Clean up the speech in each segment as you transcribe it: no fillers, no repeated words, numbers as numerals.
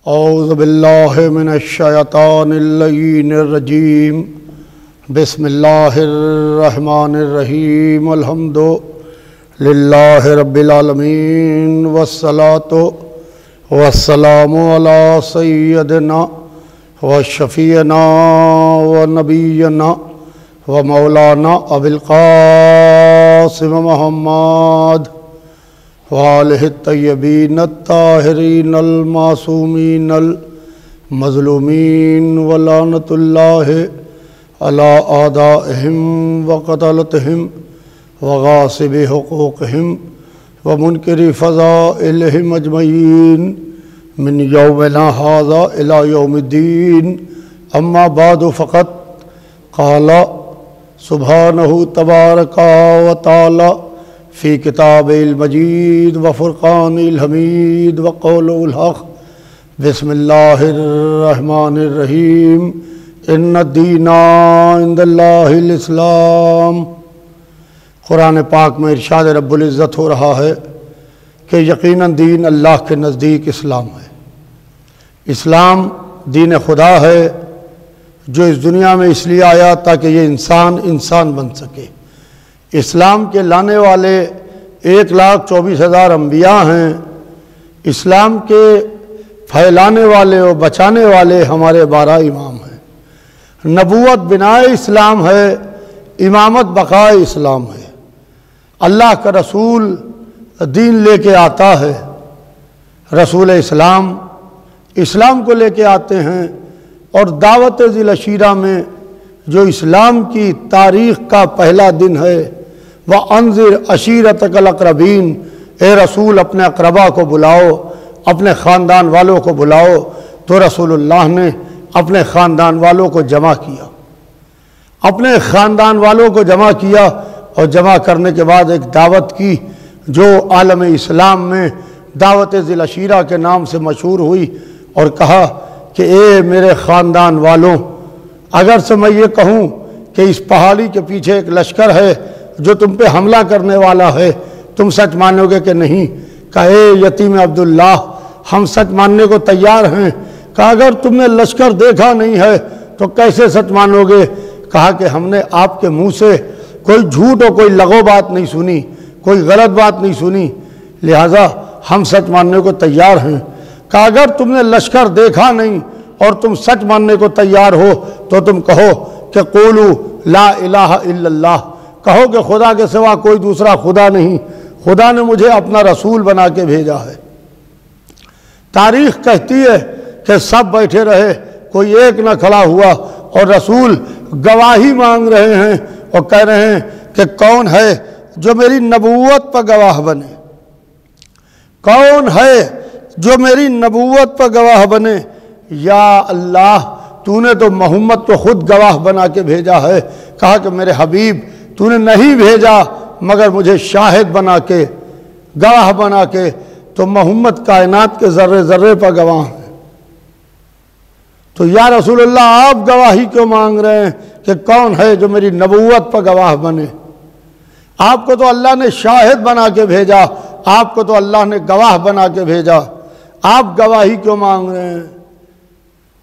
औज़ु बिल्लाहि मिनश्शैतानिर्रजीम बिस्मिल्लाहिर्रहमानिर्रहीम अल्हम्दुलिल्लाहि रब्बिल आलमीन वस्सलातु वस्सलामु अला सय्यदिना व शफ़ीना व नबीना व मौलाना अबिल क़ासिम मुहम्मद वालिहि तय्यबीन ताहिरीन मासूमीन मज़लूमीन व लानतुल्लाहि अला आदाइहिम व क़तलतिहिम व गासिबि हुक़ूक़िहिम व मुनकिरि फ़ज़ाइलिहिम अजमईन मिन यौमिना हाज़ा इला यौमिद्दीन अम्मा बादु फ़क़त क़ाला सुब्हानहु तबारका व तआला फ़ी किताबिल मजीद व फ़ुरक़ानिल हमीद व क़ौलिल हक़ बिस्मिल्लाहिर्रहमानिर्रहीम इन्नद्दीना इंदल्लाहिल इस्लाम। कुरान पाक में इरशाद रब्बुल इज़्ज़त हो रहा है कि यकीनन दीन अल्लाह के नज़दीक इस्लाम है। इस्लाम दीन खुदा है जो इस दुनिया में इसलिए आया ताकि ये इंसान बन सके। इस्लाम के लाने वाले 1,24,000 अम्बिया हैं। इस्लाम के फैलाने वाले और बचाने वाले हमारे 12 इमाम हैं। नबूवत बिनाए इस्लाम है, इमामत बकाए इस्लाम है। अल्लाह का रसूल दीन लेके आता है, रसूल इस्लाम को लेके आते हैं। और दावत ज़िल अशीरा में जो इस्लाम की तारीख़ का पहला दिन है वह अंज़िर अशीरतकल अक़रबीन, ए रसूल अपने अक़रबा को बुलाओ, अपने ख़ानदान वालों को बुलाओ। तो रसूलुल्लाह ने अपने ख़ानदान वालों को जमा किया, अपने ख़ानदान वालों को जमा किया और जमा करने के बाद एक दावत की जो आलम इस्लाम में दावत ज़िल अशीरा के नाम से मशहूर हुई और कहा कि ए मेरे ख़ानदान वालों, अगर से मैं ये कहूँ कि इस पहाड़ी के पीछे एक लश्कर है जो तुम पे हमला करने वाला है, तुम सच मानोगे कि नहीं? कहा ए यतीम अब्दुल्लाह, हम सच मानने को तैयार हैं। कहा अगर तुमने लश्कर देखा नहीं है तो कैसे सच मानोगे? कहा कि हमने आपके मुँह से कोई झूठ और कोई लगो बात नहीं सुनी, कोई गलत बात नहीं सुनी, लिहाजा हम सच मानने को तैयार हैं। कहा अगर तुमने लश्कर देखा नहीं और तुम सच मानने को तैयार हो तो तुम कहो कि क़ूलू ला इलाहा इल्लल्लाह, कहो कि खुदा के सिवा कोई दूसरा खुदा नहीं, खुदा ने मुझे अपना रसूल बना के भेजा है। तारीख़ कहती है कि सब बैठे रहे, कोई एक न खड़ा हुआ और रसूल गवाही मांग रहे हैं और कह रहे हैं कि कौन है जो मेरी नबूवत पर गवाह बने, कौन है जो मेरी नबूवत पर गवाह बने। या अल्लाह, तूने तो मोहम्मद को खुद गवाह बना के भेजा है। कहा कि मेरे हबीब, तूने नहीं भेजा मगर मुझे शाहिद बना के, गवाह बना के। तो मोहम्मद कायनात के ज़र्रे ज़र्रे पर गवाह हैं। तो या रसूलुल्लाह, आप गवाही क्यों मांग रहे हैं कि कौन है जो मेरी नबूवत पर गवाह बने? आपको तो अल्लाह ने शाहिद बना के भेजा, आपको तो अल्लाह ने गवाह बना के भेजा, आप गवाही क्यों मांग रहे हैं?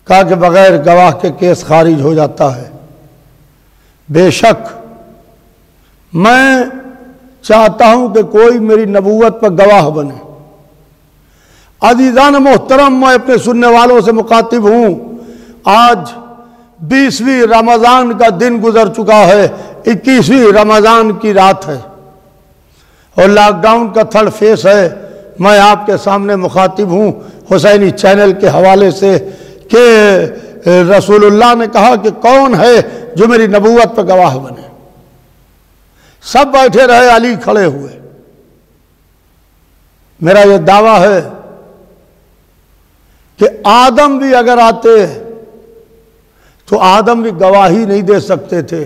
कहा कि बग़ैर गवाह के केस खारिज हो जाता है। बेशक मैं चाहता हूं कि कोई मेरी नबूवत पर गवाह बने। अज़ीज़ान मोहतरम, मैं अपने सुनने वालों से मुखातिब हूं। आज 20वीं रमज़ान का दिन गुजर चुका है, 21वीं रमज़ान की रात है और लॉकडाउन का थर्ड फेस है। मैं आपके सामने मुखातिब हूँ हुसैनी चैनल के हवाले से कि रसूलुल्लाह ने कहा कि कौन है जो मेरी नबूवत पर गवाह बने। सब बैठे रहे, अली खड़े हुए। मेरा ये दावा है कि आदम भी अगर आते तो आदम भी गवाही नहीं दे सकते थे।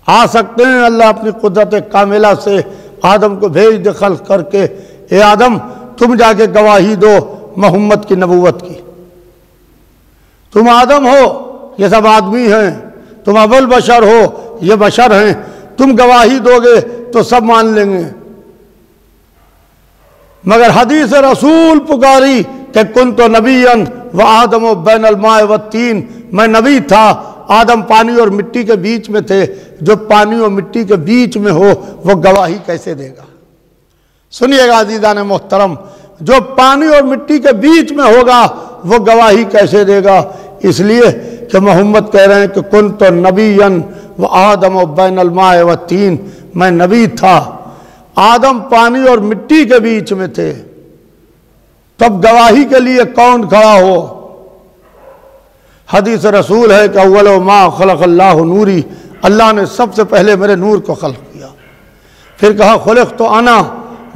आ सकते हैं, अल्लाह अपनी कुदरत कामिला से आदम को भेज दे खल्क़ करके, ए आदम तुम जाके गवाही दो मोहम्मद की नबूवत की। तुम आदम हो, ये सब आदमी हैं, तुम अबुल बशर हो, ये बशर हैं, तुम गवाही दोगे तो सब मान लेंगे। मगर हदीस रसूल पुकारी कि कुन तो नबीयन व आदम बैनल माए व तीन, मैं नबी था, आदम पानी और मिट्टी के बीच में थे। जो पानी और मिट्टी के बीच में हो वो गवाही कैसे देगा? सुनिएगा अज़ीज़ान मोहतरम, जो पानी और मिट्टी के बीच में होगा वो गवाही कैसे देगा? इसलिए कि मोहम्मद कह रहे हैं कि कुन तो नबीयन व आदम बैनल माए व तीन, मैं नबी था, आदम पानी और मिट्टी के बीच में थे। तब गवाही के लिए कौन खड़ा हो? हदीस रसूल है कि अव्वल मा खलक़ल्लाहु नूरी, अल्लाह ने सबसे पहले मेरे नूर को खल्क़ किया। फिर कहा खुलिक़ तो अना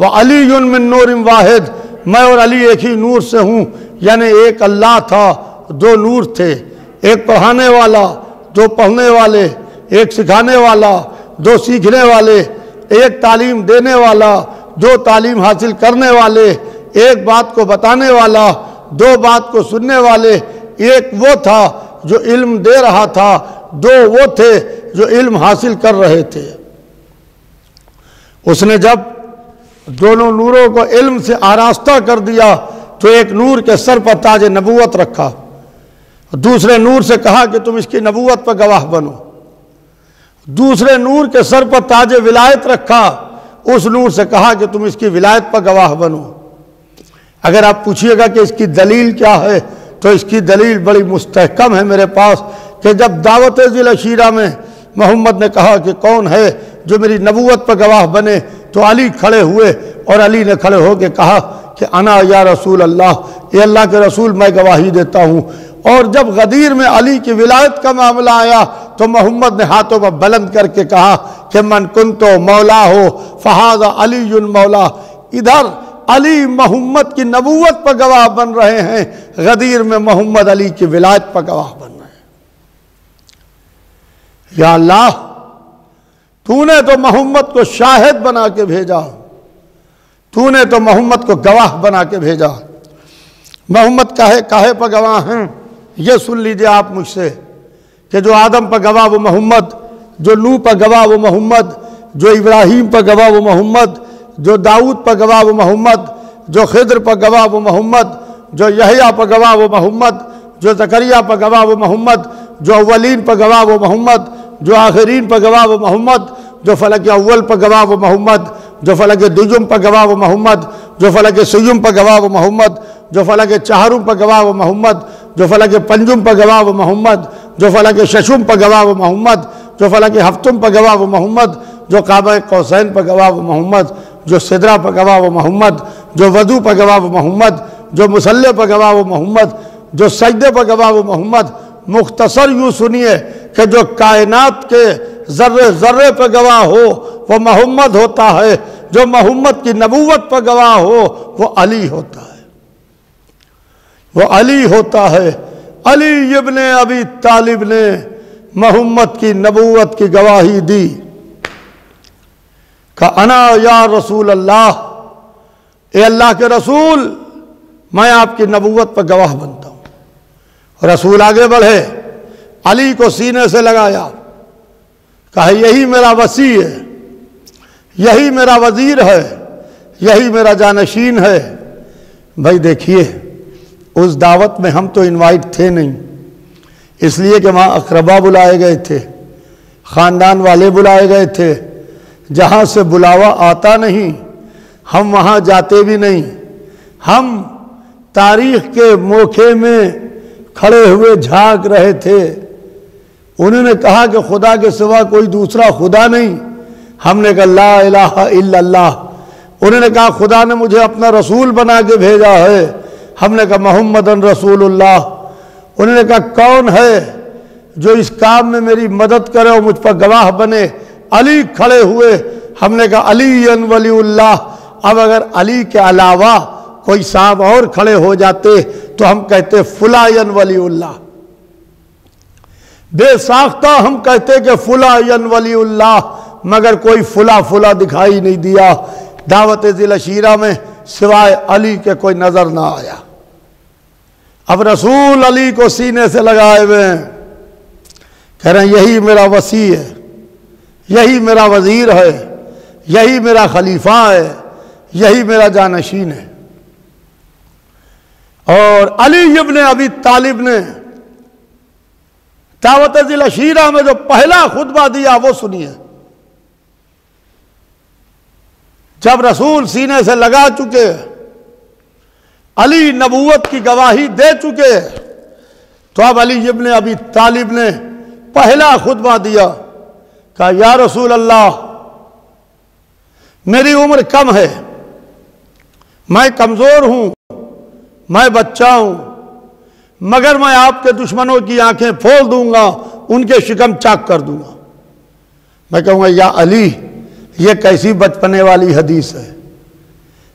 व अलीयुन मिन नूरिन वाहिद, मैं और अली एक ही नूर से हूँ। यानी एक अल्लाह था, दो नूर थे, एक पढ़ाने वाला, दो पढ़ने वाले, एक सिखाने वाला, दो सीखने वाले, एक तालीम देने वाला, दो तालीम हासिल करने वाले, एक बात को बताने वाला, दो बात को सुनने वाले। एक वो था जो इल्म दे रहा था, दो वो थे जो इल्म हासिल कर रहे थे। उसने जब दोनों नूरों को इल्म से आरास्ता कर दिया तो एक नूर के सर पर ताज नबूवत रखा, दूसरे नूर से कहा कि तुम इसकी नबूवत पर गवाह बनो। दूसरे नूर के सर पर ताज विलायत रखा, उस नूर से कहा कि तुम इसकी विलायत पर गवाह बनो। अगर आप पूछिएगा कि इसकी दलील क्या है, तो इसकी दलील बड़ी मुस्तहकम है मेरे पास कि जब दावत ज़िल अशीरा में मोहम्मद ने कहा कि कौन है जो मेरी नबूवत पर गवाह बने, तो अली खड़े हुए और अली ने खड़े होकर कहा कि अना या रसूल अल्लाह, ये अल्लाह के रसूल मैं गवाही देता हूँ। और जब गदीर में अली की विलायत का मामला आया तो मोहम्मद ने हाथों पर बुलंद करके कहा कि मन कुंतो मौला हो फहाज़ा अलीयुन मौला। इधर अली मोहम्मद की नबूवत पर गवाह बन रहे हैं, गदीर में मोहम्मद अली की विलायत पर गवाह बन रहे हैं। या अल्लाह, तूने तो मोहम्मद को शाहिद बना के भेजा, तूने तो मोहम्मद को गवाह बना के भेजा। मोहम्मद काहे पर गवाह हैं ये सुन लीजिए आप मुझसे कि जो आदम पर गवाह वो मोहम्मद, जो नूह पर गवाह वो मोहम्मद, जो इब्राहीम पर गवाह वो मोहम्मद, जो दाऊद पर गवाह वो मोहम्मद, जो खिद्र पर गवाह वो मोहम्मद, जो यहया पर गवाह वो मोहम्मद, जो ज़करिया पर गवाह वो मोहम्मद, जो अव्वलीन पर गवाह वो मोहम्मद, जो आखिरीन पर गवाह वो मोहम्मद, जो फलक अव्वल पर गवाह वो मोहम्मद, जो फलक दुजुम पर गवाह वो मोहम्मद, जो फलक सुयुम पर गवाह वो मोहम्मद, जो फलक चाहरुम पर गवाह वो मोहम्मद, जो फलक पंजुम पर गवाह वो मोहम्मद, जो फलक शशुम पर गवाह वो मोहम्मद, जो फलक हफ्तुम पर गवाह वो मोहम्मद, जो काबा कौसैन पर गवाह वो मोहम्मद, जो सिदरा पर गवाह वो मोहम्मद, जो वजू पर गवाह वो मोहम्मद, जो मुसल्ले पर गवाह वो मोहम्मद, जो सजदे पर गवाह वो मोहम्मद। मुख्तसर यूँ सुनिए कि जो कायनात के ज़र्रे ज़र्रे पर गवाह हो वो मोहम्मद होता है, जो मोहम्मद की नबूवत पर गवाह हो वो अली होता है, वो अली होता है। अली इब्ने अबी तालिब ने मोहम्मद की नबूवत की गवाही दी का अना या रसूल अल्लाह, ए अल्लाह के रसूल, मैं आपकी नबूवत पर गवाह बनता हूँ। रसूल आगे बढ़े, अली को सीने से लगाया, कहा यही मेरा वसी है, यही मेरा वजीर है, यही मेरा जानशीन है। भाई देखिए, उस दावत में हम तो इनवाइट थे नहीं, इसलिए कि वहाँ अकरबा बुलाए गए थे, ख़ानदान वाले बुलाए गए थे। जहाँ से बुलावा आता नहीं हम वहाँ जाते भी नहीं। हम तारीख़ के मोखे में खड़े हुए झांक रहे थे। उन्होंने कहा कि खुदा के सिवा कोई दूसरा खुदा नहीं। हमने कहा ला इलाहा इल्लल्लाह। उन्होंने कहा खुदा ने मुझे अपना रसूल बना के भेजा है। हमने कहा मोहम्मदन रसूलुल्लाह। उन्होंने कहा कौन है जो इस काम में मेरी मदद करे और मुझ पर गवाह बने? अली खड़े हुए। हमने कहा अली वलीउल्लाह। अब अगर अली के अलावा कोई साहब और खड़े हो जाते तो हम कहते फुलायन वलीउल्लाह। बेसाख्ता हम कहते कि फुलायन वलीउल्लाह, मगर कोई फुला फुला दिखाई नहीं दिया। दावत ज़िल अशीरा में सिवाय अली के कोई नजर ना आया। अब रसूल अली को सीने से लगाए हुए हैं, कह रहे हैं यही मेरा वसी है, यही मेरा वजीर है, यही मेरा खलीफा है, यही मेरा जानशीन है। और अली इब्न अबी तालिब ने दावत ज़िल अशीरा में जो पहला खुतबा दिया वो सुनिए। जब रसूल सीने से लगा चुके, अली नबूवत की गवाही दे चुके, तो अब अली इब्न अबी तालिब ने पहला खुतबा दिया। कहा या रसूल अल्लाह, मेरी उम्र कम है, मैं कमजोर हूं, मैं बच्चा हूं, मगर मैं आपके दुश्मनों की आंखें फोड़ दूंगा, उनके शिकम चाक कर दूंगा। मैं कहूंगा या अली, ये कैसी बचपने वाली हदीस है।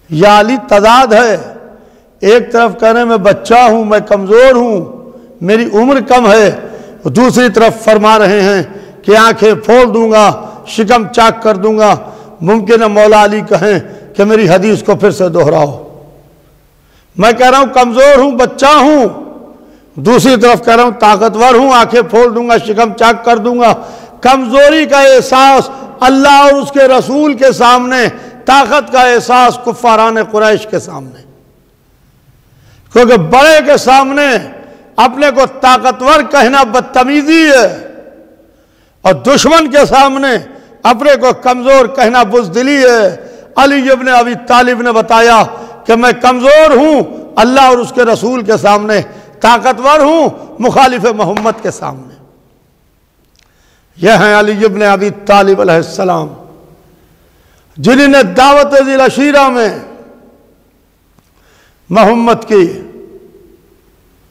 या अली तजाद है, एक तरफ कहने मैं बच्चा हूं, मैं कमजोर हूं, मेरी उम्र कम है, दूसरी तरफ फरमा रहे हैं कि आंखें फोड़ दूंगा, शिकम चाक कर दूंगा। मुमकिन है मौला अली कहें कि मेरी हदीस को फिर से दोहराओ। मैं कह रहा हूं कमजोर हूं, बच्चा हूं, दूसरी तरफ कह रहा हूं ताकतवर हूं, आंखें फोड़ दूंगा, शिकम चाक कर दूंगा। कमजोरी का एहसास अल्लाह और उसके रसूल के सामने, ताकत का एहसास कुफ्फारान कुरैश के सामने। क्योंकि बड़े के सामने अपने को ताकतवर कहना बदतमीजी है, और दुश्मन के सामने अपने को कमजोर कहना बुज़दिली है। अली इब्न अबी तालिब ने बताया कि मैं कमजोर हूं अल्लाह और उसके रसूल के सामने, ताकतवर हूं मुखालिफ मोहम्मद के सामने। यह हैं अली इब्न अबी तालिब अलैहिस्सलाम, जिन्होंने दावत ज़िल अशीरा में मोहम्मद की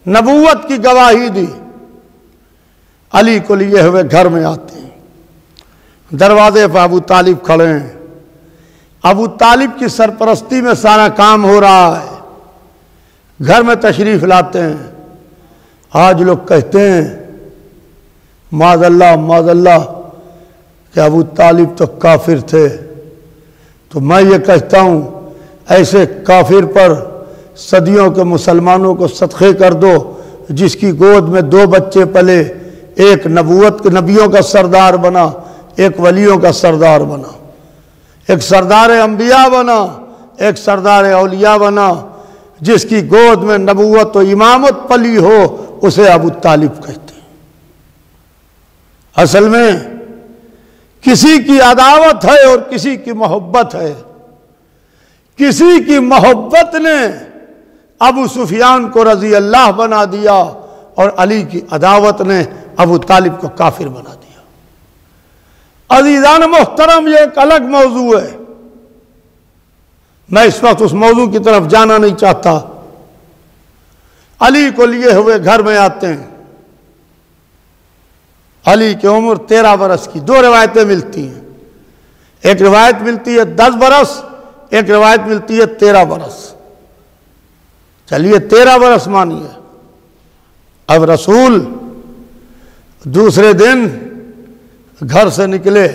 नबूवत की गवाही दी। अली को लिए हुए घर में आते हैं, दरवाजे पर अबू तालिब खड़े हैं। अबू तालिब की सरपरस्ती में सारा काम हो रहा है। घर में तशरीफ लाते हैं। आज लोग कहते हैं माज़अल्लाह माज़अल्लाह कि अबू तालिब तो काफिर थे। तो मैं ये कहता हूँ ऐसे काफिर पर सदियों के मुसलमानों को सदक़े कर दो, जिसकी गोद में 2 बच्चे पले, एक नबूवत के नबियों का सरदार बना, एक वलियों का सरदार बना, एक सरदार अंबिया बना, एक सरदार औलिया बना। जिसकी गोद में नबूवत और इमामत पली हो उसे अबू तालिब कहते हैं। असल में किसी की अदावत है और किसी की मोहब्बत है। किसी की मोहब्बत ने अबू सुफियान को रजी अल्लाह बना दिया, और अली की अदावत ने अबू तालिब को काफिर बना दिया। अजीज़ान मोहतरम, ये एक अलग मौजू है, मैं इस वक्त उस मौजू की तरफ जाना नहीं चाहता। अली को लिए हुए घर में आते हैं। अली की उम्र 13 बरस की। 2 रिवायतें मिलती हैं। एक रिवायत मिलती है 10 बरस, एक रिवायत मिलती है 13 बरस। चलिए 13 बरस मानिए। अब रसूल दूसरे दिन घर से निकले,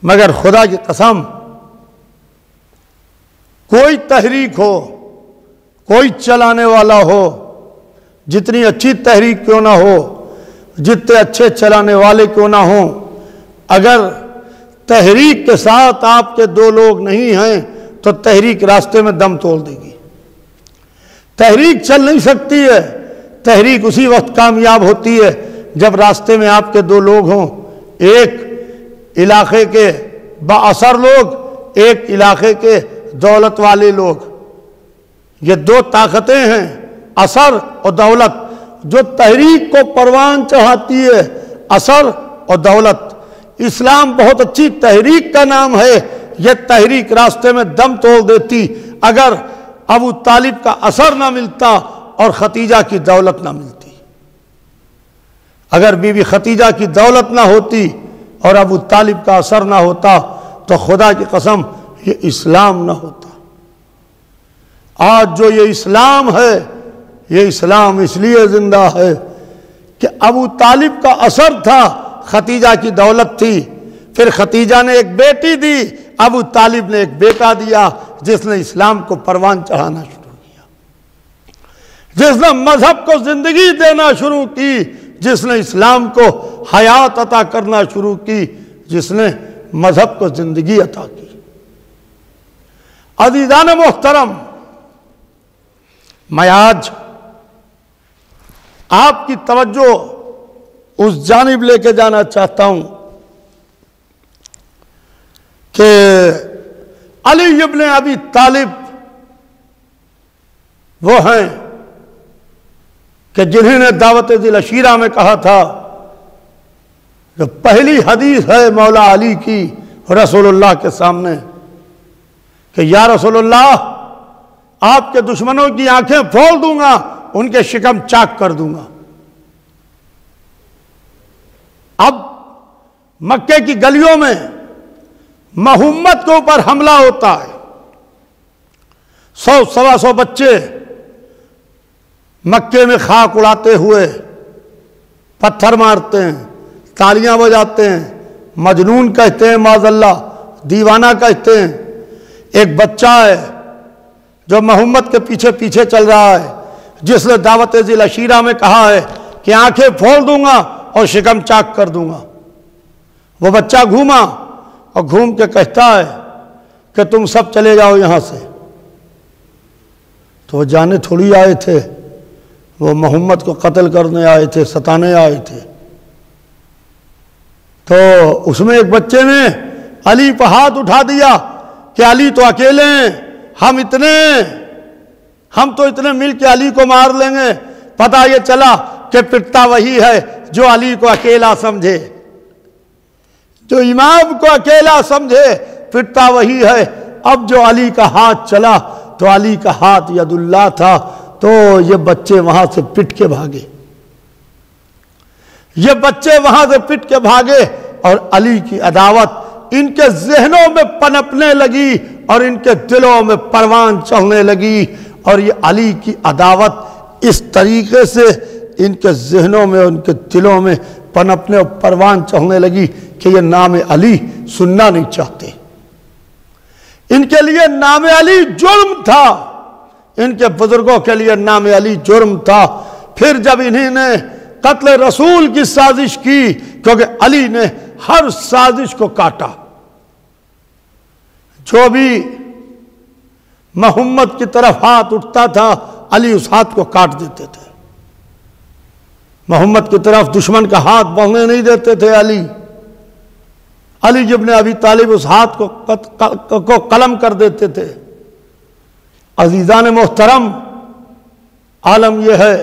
मगर खुदा की कसम कोई तहरीक हो, कोई चलाने वाला हो, जितनी अच्छी तहरीक क्यों ना हो, जितने अच्छे चलाने वाले क्यों ना हो, अगर तहरीक के साथ आपके 2 लोग नहीं हैं तो तहरीक रास्ते में दम तोड़ देगी। तहरीक चल नहीं सकती है। तहरीक उसी वक्त कामयाब होती है जब रास्ते में आपके 2 लोग हों, एक इलाके के बाअसर लोग, एक इलाके के दौलत वाले लोग। ये 2 ताकतें हैं, असर और दौलत, जो तहरीक को परवान चढ़ाती है, असर और दौलत। इस्लाम बहुत अच्छी तहरीक का नाम है। यह तहरीक रास्ते में दम तोड़ देती अगर अबू तालिब का असर ना मिलता और खतीजा की दौलत ना मिलती। अगर बीबी खतीजा की दौलत ना होती और अबू तालिब का असर ना होता तो खुदा की कसम ये इस्लाम ना होता। आज जो ये इस्लाम है, ये इस्लाम इसलिए जिंदा है कि अबू तालिब का असर था, खतीजा की दौलत थी। फिर खतीजा ने एक बेटी दी, अबू तालिब ने एक बेटा दिया, जिसने इस्लाम को परवान चढ़ाना शुरू किया, जिसने मजहब को जिंदगी देना शुरू की, जिसने इस्लाम को हयात अता करना शुरू की, जिसने मजहब को जिंदगी अता की। अज़ीज़ान मोहतरम, मैं आज आपकी तवज्जो उस जानिब लेके जाना चाहता हूं कि अली इब्न अबी तालिब वो हैं कि जिन्होंने दावत दिल अशीरा में कहा था, जो पहली हदीस है मौला अली की रसूलुल्लाह के सामने कि या रसूलुल्लाह, आपके दुश्मनों की आंखें फोड़ दूंगा, उनके शिकम चाक कर दूंगा। अब मक्के की गलियों में मोहम्मद के ऊपर हमला होता है, 100-125 बच्चे मक्के में खाक उड़ाते हुए पत्थर मारते हैं, तालियां बजाते हैं, मजनून कहते हैं, माज़अल्लाह दीवाना कहते हैं। एक बच्चा है जो मोहम्मद के पीछे पीछे चल रहा है, जिसने दावत ज़िल अशीरा में कहा है कि आंखें फोड़ दूंगा और शिकम चाक कर दूंगा। वो बच्चा घूमा और घूम के कहता है कि तुम सब चले जाओ यहां से। तो वो जाने थोड़ी आए थे, वो मोहम्मद को कत्ल करने आए थे, सताने आए थे। तो उसमें एक बच्चे ने अली पर हाथ उठा दिया कि अली तो अकेले हैं, हम तो इतने मिल के अली को मार लेंगे। पता ये चला कि पिटता वही है जो अली को अकेला समझे, जो इमाम को अकेला समझे, पिटता वही है। अब जो अली का हाथ चला तो अली का हाथ यदुल्लाह था, तो ये बच्चे वहां से पिट के भागे, ये बच्चे वहां से पिट के भागे और अली की अदावत इनके जहनों में पनपने लगी और इनके दिलों में परवान चढ़ने लगी। और ये अली की अदावत इस तरीके से इनके जहनों में, उनके दिलों में पनपने और परवान चढ़ने लगी कि ये नाम अली सुनना नहीं चाहते। इनके लिए नाम अली जुर्म था, इनके बुजुर्गों के लिए नाम अली जुर्म था। फिर जब इन्होंने कत्ल रसूल की साजिश की, क्योंकि अली ने हर साजिश को काटा, जो भी मोहम्मद की तरफ हाथ उठता था अली उस हाथ को काट देते थे। मोहम्मद की तरफ दुश्मन का हाथ बढ़ने नहीं देते थे अली इब्न अबी तालिब उस हाथ को कलम कर देते थे। अजीजान मोहतरम, आलम यह है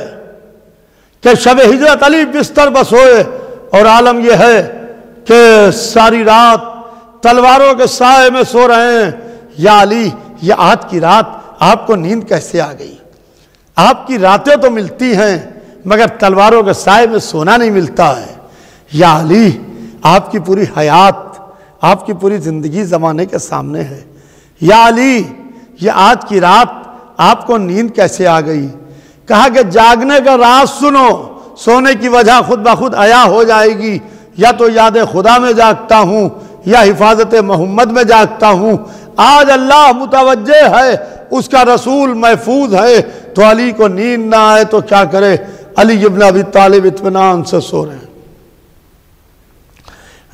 कि शब हिजरत अली बिस्तर पर सोए और आलम यह है कि सारी रात तलवारों के साए में सो रहे हैं। या अली, ये आज की रात आपको नींद कैसे आ गई? आपकी रातें तो मिलती हैं मगर तलवारों के साए में सोना नहीं मिलता है। या अली, आपकी पूरी हयात, आपकी पूरी जिंदगी जमाने के सामने है। या अली, ये आज की रात आपको नींद कैसे आ गई? कहा कि जागने का राज सुनो, सोने की वजह खुद ब खुद अया हो जाएगी। या तो याद खुदा में जागता हूं या हिफाजत मोहम्मद में जागता हूं। आज अल्लाह मुतवज्जे है, उसका रसूल महफूज है, तो अली को नींद ना आए तो क्या करे? अली इब्न अबी तालिब इत्मीनान से सो रहे हैं।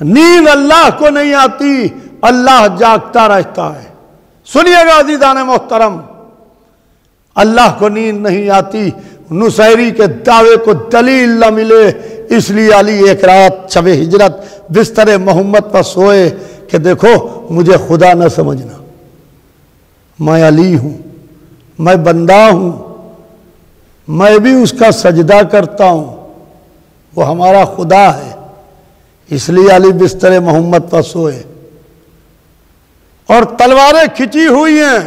नींद अल्लाह को नहीं आती, अल्लाह जागता रहता है। सुनिएगा अज़ीज़ान मोहतरम, अल्लाह को नींद नहीं आती। नुसैरी के दावे को दलील न मिले, इसलिए अली एक रात शब हिजरत बिस्तर मोहम्मद पर सोए कि देखो मुझे खुदा न समझना, मैं अली हूं, मैं बंदा हूं, मैं भी उसका सजदा करता हूं, वो हमारा खुदा है। इसलिए अली बिस्तर मोहम्मद पर सोए और तलवारें खिंची हुई हैं।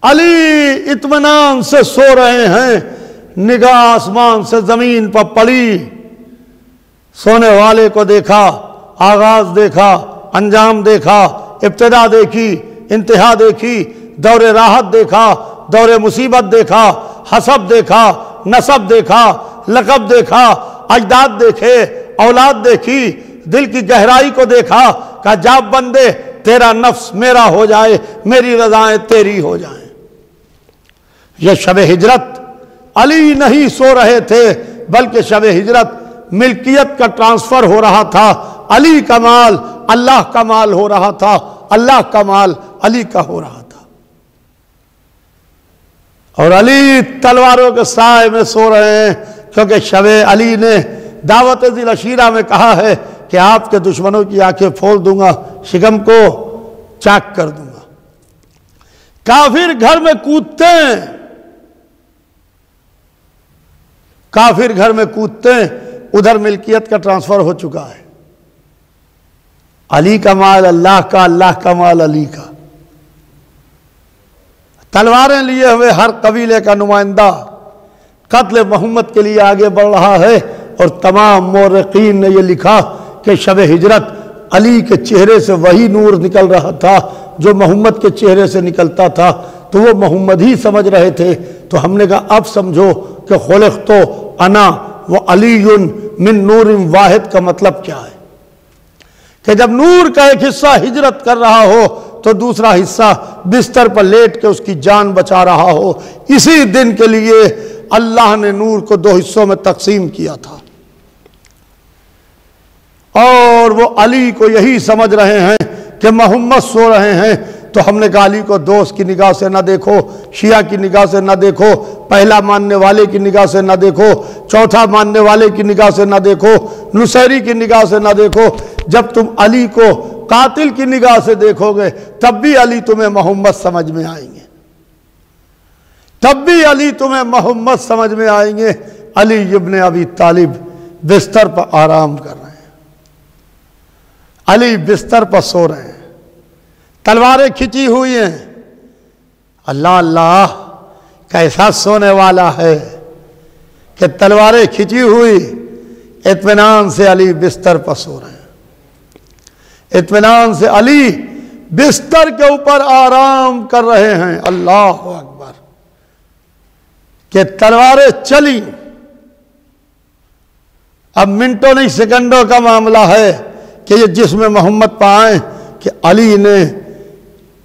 अली इत्मीनान से सो रहे हैं, निगाह आसमान से जमीन पर पड़ी। सोने वाले को देखा, आगाज देखा, अंजाम देखा, इब्तिदा देखी, इंतहा देखी, दौरे राहत देखा, दौरे मुसीबत देखा, हसब देखा, नसब देखा, लकब देखा, अजदाद देखे, औलाद देखी, दिल की गहराई को देखा। कहा जाब बंदे, तेरा नफ्स मेरा हो जाए, मेरी रज़ाएं तेरी हो जाएं। यह शब हिजरत अली नहीं सो रहे थे, बल्कि शब हिजरत मिल्कियत का ट्रांसफर हो रहा था। अली का माल अल्लाह का माल हो रहा था, अल्लाह का माल अली का हो रहा था। और अली तलवारों के साए में सो रहे हैं, क्योंकि शबे अली ने दावत ज़िल अशीरा में कहा है कि आपके दुश्मनों की आंखें फोड़ दूंगा, शिकम को चाक कर दूंगा। काफिर घर में कूदते हैं, काफिर घर में कूदते हैं, उधर मिल्कियत का ट्रांसफर हो चुका है। अली का माल अल्लाह का, अल्लाह का माल अली का। तलवारें लिए हुए हर कबीले का नुमाइंदा कत्ल मोहम्मद के लिए आगे बढ़ रहा है। और तमाम मोरकीन ने यह लिखा कि शब हिजरत अली के चेहरे से वही नूर निकल रहा था जो मोहम्मद के चेहरे से निकलता था, तो वो मोहम्मद ही समझ रहे थे। तो हमने कहा अब समझो कि खुलिक़्तु अना व अलीयुन मिन नूरिन वाहिद का मतलब क्या है, कि जब नूर का एक हिस्सा हिजरत कर रहा हो तो दूसरा हिस्सा बिस्तर पर लेट के उसकी जान बचा रहा हो। इसी दिन के लिए अल्लाह ने नूर को दो हिस्सों में तकसीम किया था। और वो अली को यही समझ रहे हैं कि मोहम्मद सो रहे हैं। तो हमने कहा अली को दोस्त की निगाह से ना देखो, शिया की निगाह से ना देखो, पहला मानने वाले की निगाह से ना देखो, चौथा मानने वाले की निगाह से ना देखो, नुसैरी की निगाह से ना देखो। जब तुम अली को कातिल की निगाह से देखोगे तब भी अली तुम्हें मोहम्मद समझ में आएंगे, तब भी अली तुम्हें मोहम्मद समझ में आएंगे। अली इब्ने अबी तालिब बिस्तर पर आराम कर रहे हैं, अली बिस्तर पर सो रहे हैं, तलवारें खिंची हुई हैं। अल्लाह अल्लाह, कैसा सोने वाला है कि तलवारें खिंची हुई, इत्मीनान से अली बिस्तर पर सो रहे हैं, इत्मीनान से अली बिस्तर के ऊपर आराम कर रहे हैं। अल्लाह अकबर, कि तलवारें चली। अब मिनटों नहीं सेकंडों का मामला है कि ये जिस्म मोहम्मद पर आए कि अली ने